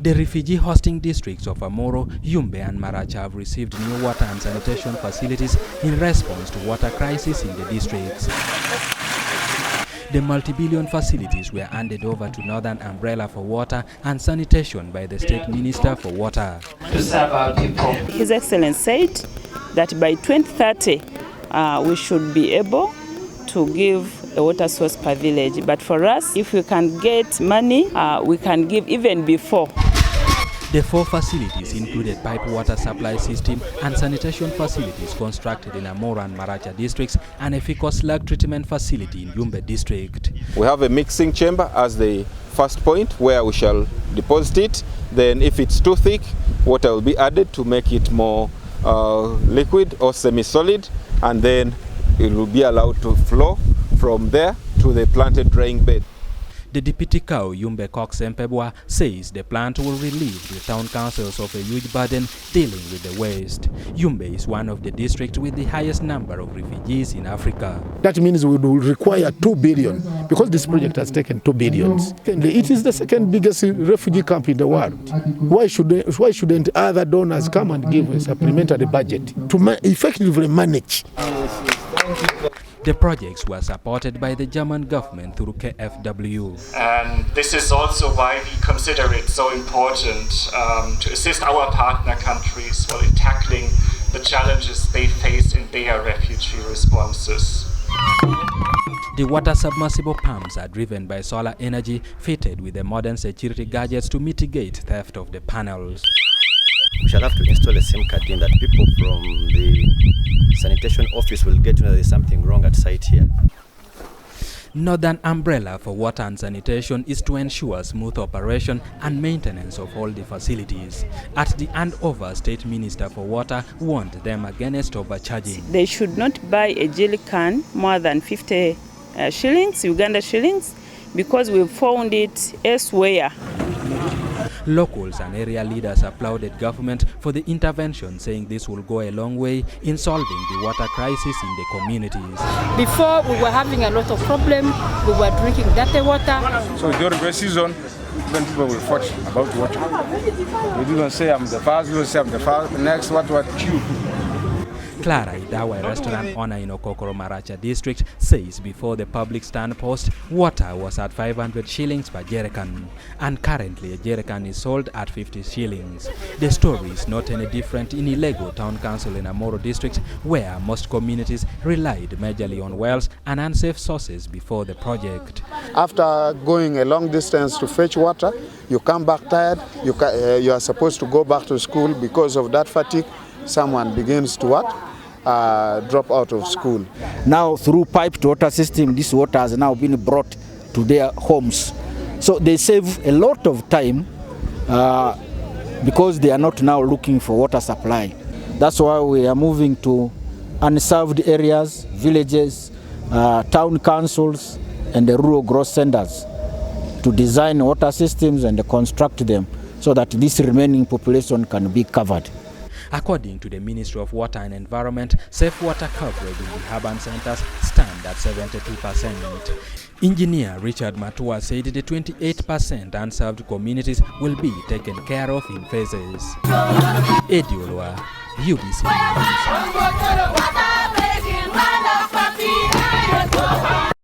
The refugee hosting districts of Amuru, Yumbe and Maracha have received new water and sanitation facilities in response to water crisis in the districts. The multibillion facilities were handed over to Northern Umbrella for Water and Sanitation by the State Minister for Water. To serve our people. His Excellency said that by 2030 we should be able to give a water source per village. But for us, if we can get money, we can give even before. The 4 facilities included pipe water supply system and sanitation facilities constructed in Amuru and Maracha districts and a fecal slug treatment facility in Yumbe district. We have a mixing chamber as the first point where we shall deposit it. Then if it's too thick, water will be added to make it more liquid or semi-solid, and then it will be allowed to flow from there to the planted drying bed. The Deputy Cow Yumbe Cox Mpebwa says the plant will relieve the town councils of a huge burden dealing with the waste. Yumbe is one of the districts with the highest number of refugees in Africa. That means we will require 2 billion because this project has taken 2 billion. It is the second biggest refugee camp in the world. Why shouldn't other donors come and give a supplementary budget to effectively manage? The projects were supported by the German government through KfW. And this is also why we consider it so important to assist our partner countries in tackling the challenges they face in their refugee responses. The water submersible pumps are driven by solar energy, fitted with the modern security gadgets to mitigate theft of the panels. We shall have to install a SIM card in that people from the sanitation office will get to know there's something wrong at site here. Northern Umbrella for Water and Sanitation is to ensure smooth operation and maintenance of all the facilities. At the handover, State Minister for Water warned them against overcharging. They should not buy a jelly can more than 50 shillings, Uganda shillings, because we found it elsewhere. Locals and area leaders applauded government for the intervention, saying this will go a long way in solving the water crisis in the communities. Before, we were having a lot of problems. We were drinking dirty water. So during the season, when people will fight about water, we don't say I'm the first, we don't say I'm the first. The next, what you? Clara Idawa, a restaurant owner in Okokoro Maracha district, says before the public stand post, water was at 500 shillings per jerrycan, and currently a jerrycan is sold at 50 shillings. The story is not any different in Ilego Town Council in Amuru district, where most communities relied majorly on wells and unsafe sources before the project. After going a long distance to fetch water, you come back tired, you are supposed to go back to school. Because of that fatigue, someone begins to what? Drop out of school. Now through pipe to water system, this water has now been brought to their homes. So they save a lot of time because they are not now looking for water supply. That's why we are moving to unserved areas, villages, town councils and the rural growth centers to design water systems and construct them so that this remaining population can be covered. According to the Ministry of Water and Environment, safe water coverage in the urban centers stand at 72%. Engineer Richard Matua said the 28% unserved communities will be taken care of in phases. Ediolwa, UBC News.